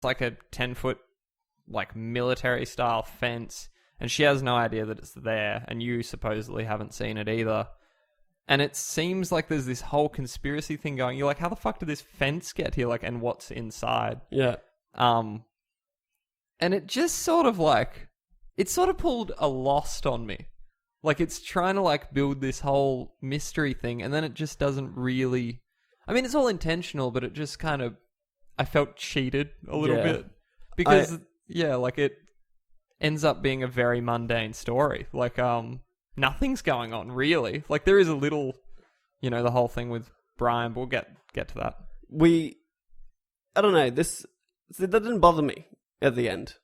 like a 10-foot like military style fence, and she has no idea that it's there, and you supposedly haven't seen it either. And it seems like there's this whole conspiracy thing going. You're like, how the fuck did this fence get here? Like, and what's inside? Yeah. And it just sort of like, it sort of pulled a Lost on me. Like, it's trying to like build this whole mystery thing, and then it just doesn't really. I mean, it's all intentional, but it just kind of, I felt cheated a little bit because like it ends up being a very mundane story. Like, nothing's going on really. Like, there is a little, the whole thing with Brian, but we'll get to that. I don't know, that didn't bother me at the end.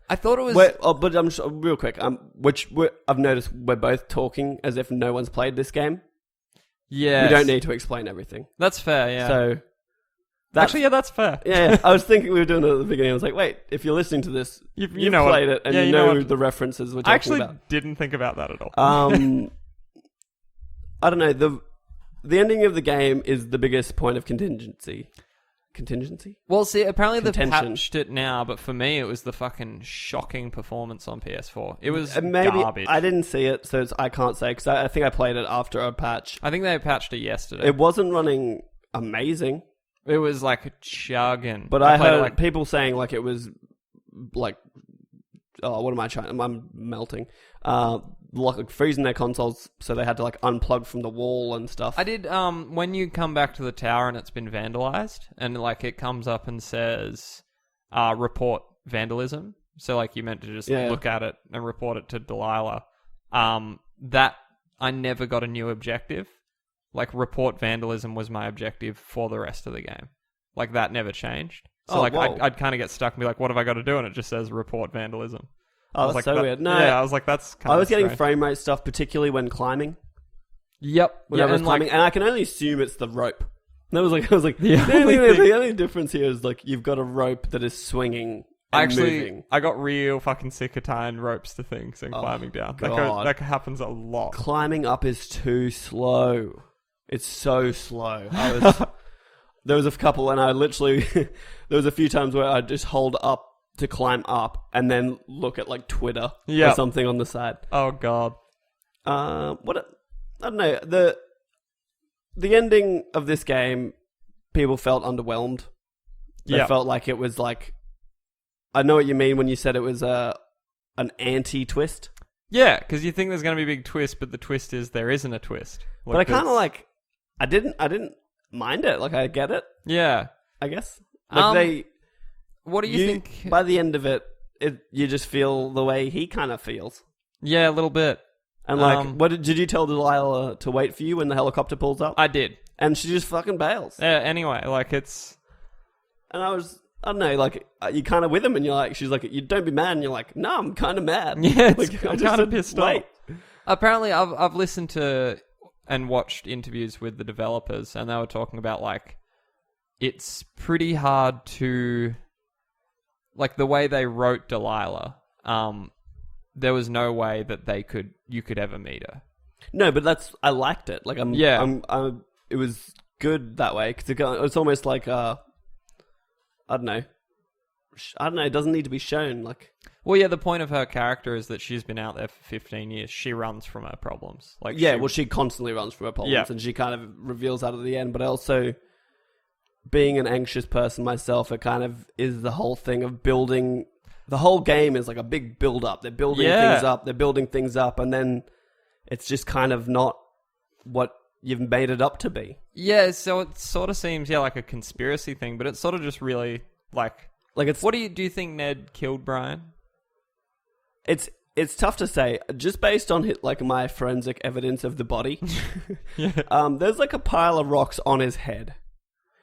I thought it was... but I'm real quick, I've noticed we're both talking as if no one's played this game. Yeah. We don't need to explain everything. That's fair, yeah. So... Actually, that's fair. Yeah. I was thinking we were doing it at the beginning. I was like, wait, if you're listening to this, you've played it, and you know the references we're talking about. I actually didn't think about that at all. I don't know. The ending of the game is the biggest point of contingency. Contingency? Well, see, apparently they've patched it now, but for me, it was the fucking shocking performance on PS4. It was garbage. I didn't see it, so I can't say, because I think I played it after a patch. I think they patched it yesterday. It wasn't running amazing. It was like chugging. But I heard people saying like it was like, oh, what am I trying? I'm melting. Like freezing their consoles, so they had to like unplug from the wall and stuff. I did. When you come back to the tower and it's been vandalized, and like it comes up and says, report vandalism. So like you meant to just look at it and report it to Delilah. That I never got a new objective. Like, report vandalism was my objective for the rest of the game. Like, that never changed. So, I'd kind of get stuck and be like, what have I got to do? And it just says, report vandalism. Oh, that's so weird. No, I was like, that's kind of I was getting frame rate stuff, particularly when climbing. Yep. When I was climbing. And I can only assume it's the rope. And I was like, the only difference here is, like, you've got a rope that is swinging and moving. I got real fucking sick of tying ropes to things and climbing down. That happens a lot. Climbing up is too slow. It's so slow. There was a couple, and I literally there was a few times where I'd just hold up to climb up, and then look at like Twitter or something on the side. Oh god. I don't know. The ending of this game, people felt underwhelmed. They felt like it was like, I know what you mean when you said it was an anti-twist. Yeah, because you think there's going to be a big twist, but the twist is there isn't a twist. Like, but I kind of like. I didn't mind it. Like, I get it. Yeah. I guess. Like, what do you think? By the end of it, you just feel the way he kind of feels. Yeah, a little bit. And like, did you tell Delilah to wait for you when the helicopter pulls up? I did. And she just fucking bails. Yeah, anyway, like, it's... And I don't know, like, you're kind of with him, and you're like, she's like, you don't be mad, and you're like, no, I'm kind of mad. Yeah, like, I'm kind of pissed off. Apparently, I've listened to... and watched interviews with the developers, and they were talking about, like, it's pretty hard to... Like, the way they wrote Delilah, there was no way that you could ever meet her. No, but I liked it. Like, it was good that way, because it's almost like, I don't know, it doesn't need to be shown, like... Well, yeah, the point of her character is that she's been out there for 15 years. She runs from her problems. Like, she constantly runs from her problems, and she kind of reveals that at the end. But also, being an anxious person myself, it kind of is the whole thing of building... The whole game is like a big build-up. They're building things up, and then it's just kind of not what you've made it up to be. Yeah, so it sort of seems, like a conspiracy thing, but it's sort of just really, like it's... What do you think Ned killed Brian? It's tough to say, just based on like my forensic evidence of the body. There's like a pile of rocks on his head,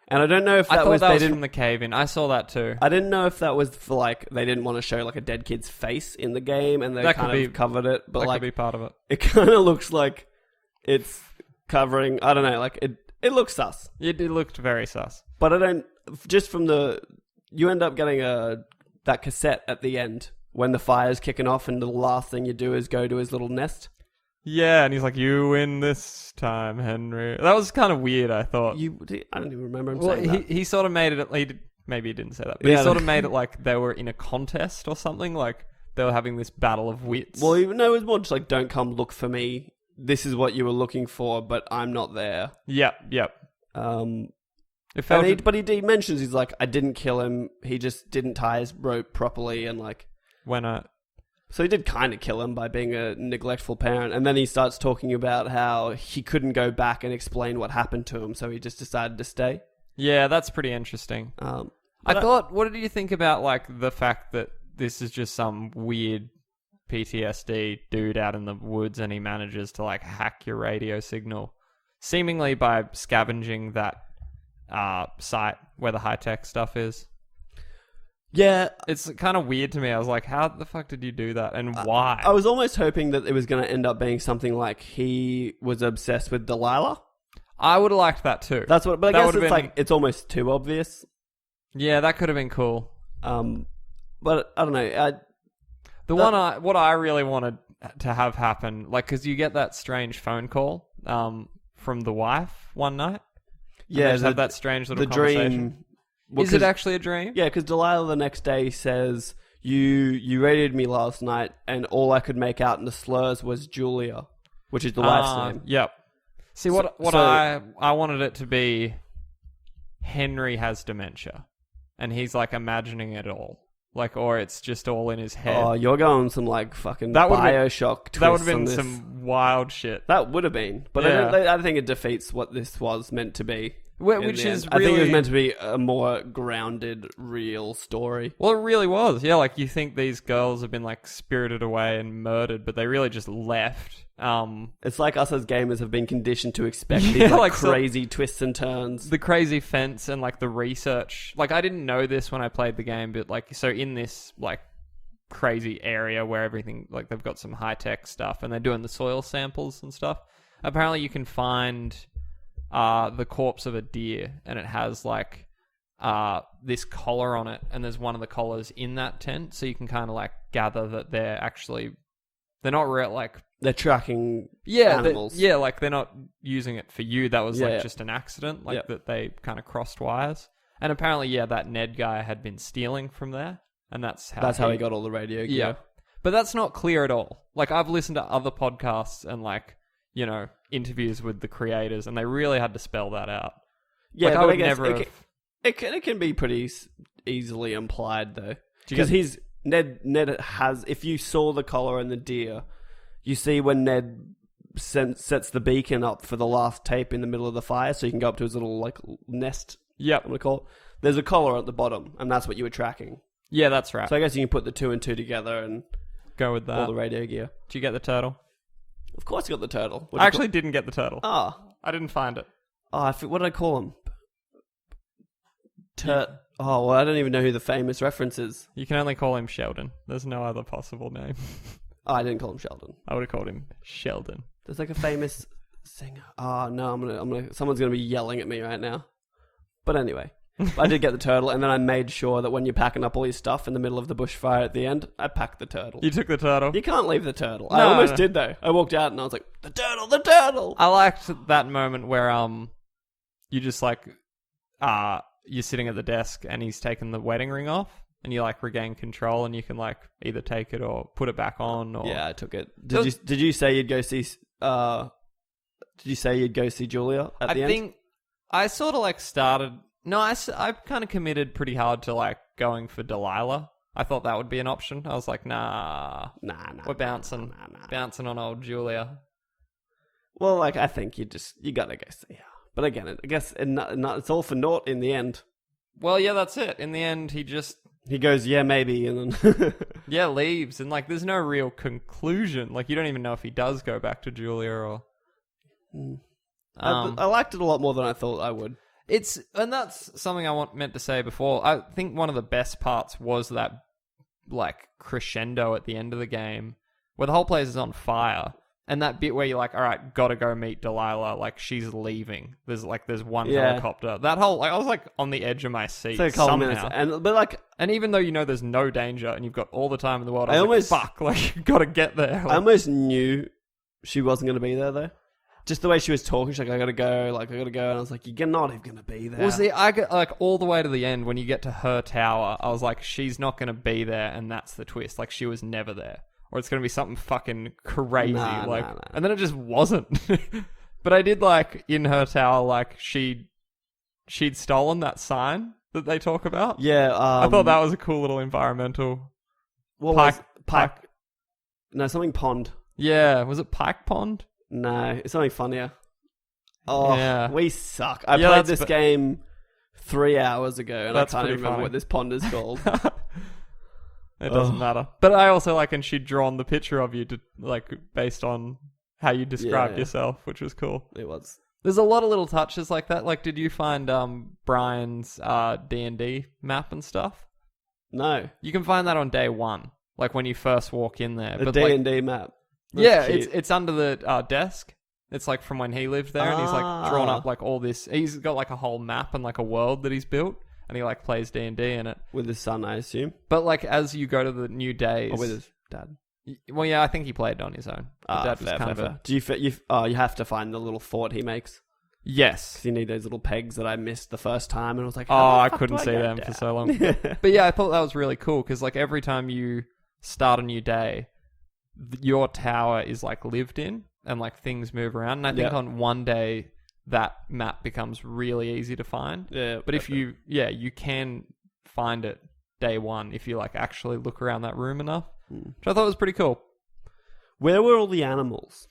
and I don't know if that was from the cave-in. I saw that too. I didn't know if that was for like they didn't want to show like a dead kid's face in the game, and they kind of covered it. But that could be part of it. It kind of looks like it's covering. I don't know. Like it looks sus. It looked very sus. But I don't. Just from you end up getting that cassette at the end. When the fire's kicking off and the last thing you do is go to his little nest. Yeah, and he's like, you win this time, Henry. That was kind of weird, I thought. I don't even remember him saying that. He sort of made it... maybe he didn't say that, but he sort of made it like they were in a contest or something, like they were having this battle of wits. Well, even though it was more just like, don't come look for me. This is what you were looking for, but I'm not there. Yep. It felt but he mentions, he's like, I didn't kill him. He just didn't tie his rope properly, and like so he did kind of kill him by being a neglectful parent. And then he starts talking about how he couldn't go back and explain what happened to him, so he just decided to stay. Yeah, that's pretty interesting. What did you think about like the fact that this is just some weird PTSD dude out in the woods and he manages to like hack your radio signal, seemingly by scavenging that site where the high-tech stuff is? Yeah. It's kind of weird to me. I was like, how the fuck did you do that, and why? I was almost hoping that it was going to end up being something like he was obsessed with Delilah. I would have liked that too. But I guess it's like, it's almost too obvious. Yeah, that could have been cool. But I don't know. What I really wanted to have happen, like, because you get that strange phone call from the wife one night. Yeah, have that strange little conversation. Dream. Well, is it actually a dream? Yeah, because Delilah the next day says, you radioed me last night, and all I could make out in the slurs was Julia, which is the wife's name. Yep. See, I wanted it to be, Henry has dementia, and he's like imagining it all. Like, or it's just all in his head. Oh, you're going some like fucking Bioshock twist. That would have been some wild shit. That would have been, but yeah. I think it defeats what this was meant to be. Which is I think it was meant to be a more grounded, real story. Well, it really was. Yeah, like you think these girls have been like spirited away and murdered, but they really just left. It's like us as gamers have been conditioned to expect these like crazy twists and turns. The crazy fence and like the research. Like I didn't know this when I played the game, but like so in this like crazy area where everything, like they've got some high tech stuff and they're doing the soil samples and stuff. Apparently you can find the corpse of a deer, and it has like this collar on it, and there's one of the collars in that tent, so you can kind of like gather that they're not real, like they're tracking animals. Like they're not using it for you. That was just an accident, that they kind of crossed wires. And apparently, that Ned guy had been stealing from there, and that's how he got all the radio gear. Yeah, but that's not clear at all. Like I've listened to other podcasts and like, you know, interviews with the creators, and they really had to spell that out. Yeah, like, but I guess it can be pretty easily implied though, because Ned has. If you saw the collar and the deer, you see when Ned sets the beacon up for the last tape in the middle of the fire, so you can go up to his little like nest. Yeah, I'm gonna call it. There's a collar at the bottom, and that's what you were tracking. Yeah, that's right. So I guess you can put the 2 and 2 together and go with that. All the radio gear. Did you get the turtle? Of course, I got the turtle. I actually didn't get the turtle. Oh, I didn't find it. Oh, what did I call him? Oh, well, I don't even know who the famous reference is. You can only call him Sheldon. There's no other possible name. Oh, I didn't call him Sheldon. I would have called him Sheldon. There's like a famous singer. Oh no, someone's gonna be yelling at me right now. But anyway, I did get the turtle, and then I made sure that when you're packing up all your stuff in the middle of the bushfire at the end, I packed the turtle. You took the turtle? You can't leave the turtle. I almost did though. I walked out and I was like, the turtle! I liked that moment where you just like you're sitting at the desk and he's taken the wedding ring off, and you like regain control, and you can like either take it or put it back on. Or... Yeah, I took it. Did you say you'd go see? Did you say you'd go see Julia at the end? I think I sort of like started. No, I kind of committed pretty hard to like going for Delilah. I thought that would be an option. I was like, nah, we're bouncing on old Julia. Well, like I think you gotta go see her. But again, I guess it's all for naught in the end. Well, yeah, that's it. In the end, he goes, yeah, maybe, and then leaves, and like there's no real conclusion. Like you don't even know if he does go back to Julia or. I liked it a lot more than I thought I would. And that's something I meant to say before. I think one of the best parts was that like crescendo at the end of the game where the whole place is on fire, and that bit where you're like, all right, gotta go meet Delilah, like she's leaving. There's one helicopter. That whole, like, I was like on the edge of my seat somehow. And even though you know there's no danger and you've got all the time in the world, I was like, fuck, like you gotta get there. I almost knew she wasn't gonna be there though. Just the way she was talking, she's like, I gotta go, and I was like, you're not even gonna be there. Well, see, I get like all the way to the end when you get to her tower, I was like, she's not gonna be there, and that's the twist. Like, she was never there. Or it's gonna be something fucking crazy. Nah. And then it just wasn't. But I did like, in her tower, like, she'd stolen that sign that they talk about. Yeah, I thought that was a cool little environmental... Pike. No, something pond. Yeah, was it Pike Pond? No, it's something funnier. Oh, yeah. We suck. I played this game 3 hours ago, and I can't even remember what this pond is called. It doesn't matter. But I also like, and she'd drawn the picture of you to like based on how you described yourself, which was cool. It was. There's a lot of little touches like that. Like, did you find Brian's D&D map and stuff? No. You can find that on day one, like when you first walk in there. The D&D map. That's it's under the desk. It's like from when he lived there, and he's like drawn up like all this. He's got like a whole map and like a world that he's built. And he like plays D&D in it. With his son, I assume. But like as you go to the new days... Or with his dad. Well, yeah, I think he played on his own. Dad was kind of fair. You have to find the little fort he makes? Yes. Because you need those little pegs that I missed the first time, and I was like, I couldn't see them for so long. But yeah, I thought that was really cool, because like every time you start a new day, your tower is like lived in, and like things move around. And I think on one day... that map becomes really easy to find. Yeah. But if you can find it day one if you like actually look around that room enough, which I thought was pretty cool. Where were all the animals?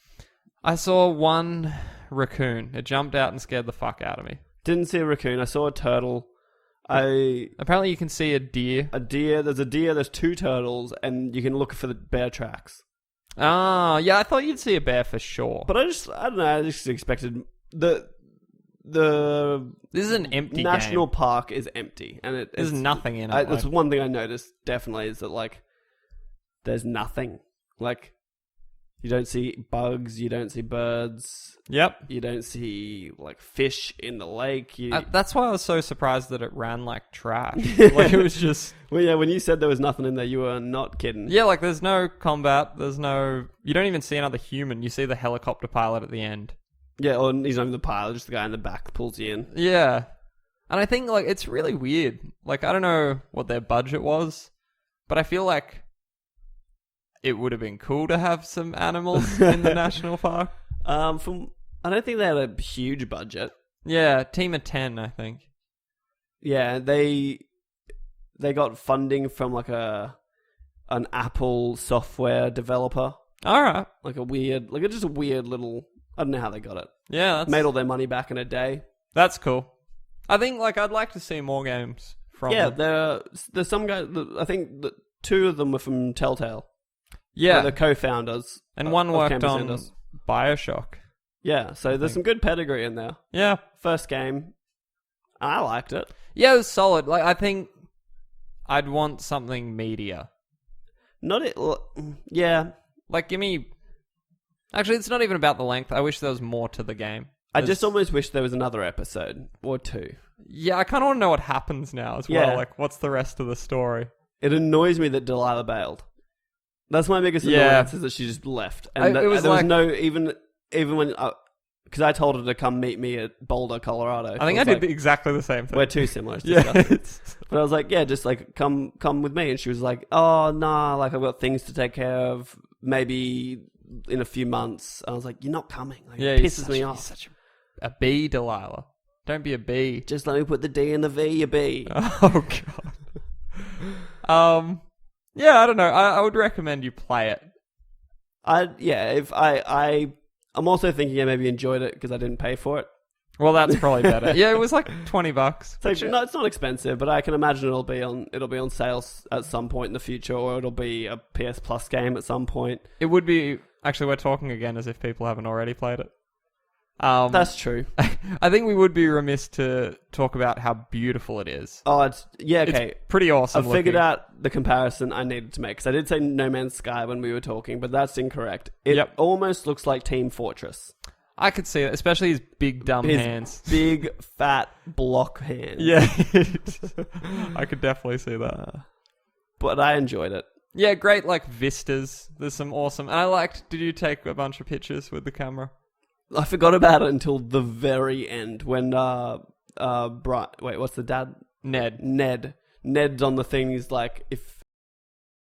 I saw one raccoon. It jumped out and scared the fuck out of me. Didn't see a raccoon. I saw a turtle. Apparently you can see a deer. There's a deer, there's 2 turtles, and you can look for the bear tracks. Ah, yeah, I thought you'd see a bear for sure. But I don't know, I just expected... This is an empty national game. park is empty, and there's nothing in it. That's one thing I noticed definitely, is that like there's nothing. Like, you don't see bugs, you don't see birds. Yep. You don't see like fish in the lake. That's why I was so surprised that it ran like trash. Like, it was just... Well, yeah, when you said there was nothing in there, you were not kidding. Yeah, like there's no combat, you don't even see another human. You see the helicopter pilot at the end. Yeah, or he's not even the pilot, just the guy in the back pulls you in. Yeah. And I think, like, it's really weird. Like, I don't know what their budget was, but I feel like it would have been cool to have some animals in the national park. I don't think they had a huge budget. Yeah, team of 10, I think. Yeah, they got funding from, like, an Apple software developer. Alright. Just a weird little... I don't know how they got it. Yeah, that's... Made all their money back in a day. That's cool. I think, like, I'd like to see more games from them. There's some guys... I think that 2 of them were from Telltale. Yeah. They're the co-founders. And one worked Campo on Santos. Bioshock. Yeah, so there's some good pedigree in there. Yeah. First game. I liked it. Yeah, it was solid. Like, I think I'd want something meatier. Yeah. Like, give me... Actually, it's not even about the length. I wish there was more to the game. I just almost wish there was another episode or 2. Yeah, I kind of want to know what happens now as well. Like, what's the rest of the story? It annoys me that Delilah bailed. That's my biggest annoyance, is that she just left. And there was no... Even when... Because I told her to come meet me at Boulder, Colorado. I think I did exactly the same thing. We're too similar. It's but I was like, yeah, just like, come with me. And she was like, oh, nah, like, I've got things to take care of. Maybe... in a few months. I was like, you're not coming. Like, it pisses me off. You're such a bee, Delilah. Don't be a bee. Just let me put the D in the V, you bee. Oh, God. Yeah, I don't know. I would recommend you play it. I'm also thinking I maybe enjoyed it because I didn't pay for it. Well, that's probably better. Yeah, it was like $20. No, it's not expensive, but I can imagine it'll be on sale at some point in the future, or it'll be a PS Plus game at some point. It would be... Actually, we're talking again as if people haven't already played it. That's true. I think we would be remiss to talk about how beautiful it is. Oh, okay. It's pretty awesome. I figured out the comparison I needed to make, because I did say No Man's Sky when we were talking, but that's incorrect. It almost looks like Team Fortress. I could see it, especially his big dumb hands. Big, fat, block hands. Yeah. I could definitely see that. But I enjoyed it. Yeah, great, like, vistas. There's some awesome... And I liked... Did you take a bunch of pictures with the camera? I forgot about it until the very end when what's the dad? Ned. Ned's on the thing. He's like, if